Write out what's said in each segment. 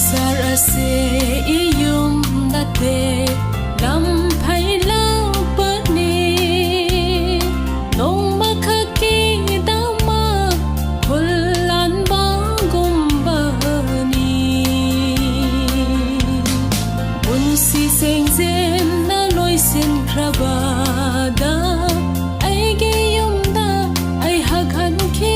Sarase iyum nate lam phai lau pani nong makhaki dama khullan bangum bani unsi sengzen na loisin krabada aige yumda ai hagan ki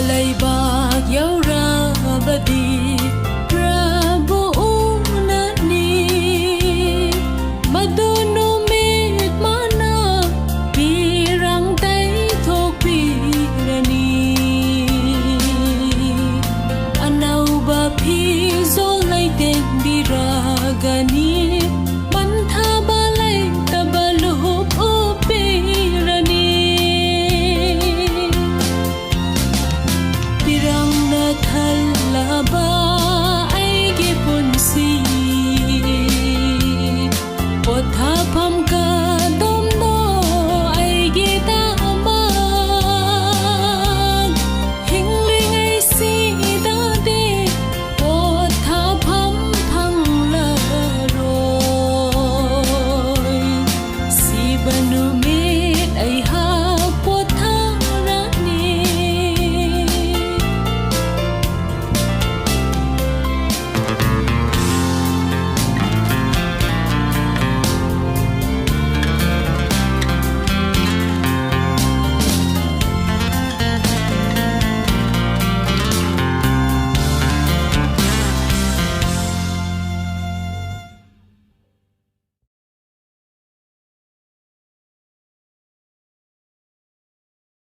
Leibak yaurabadi Prabu unani Madunu mit mana Pirang tay thok pirani Anaw ba pizo lay ten biragani Bantha balay tabalup upirani Thalaba aige punsi potha phamka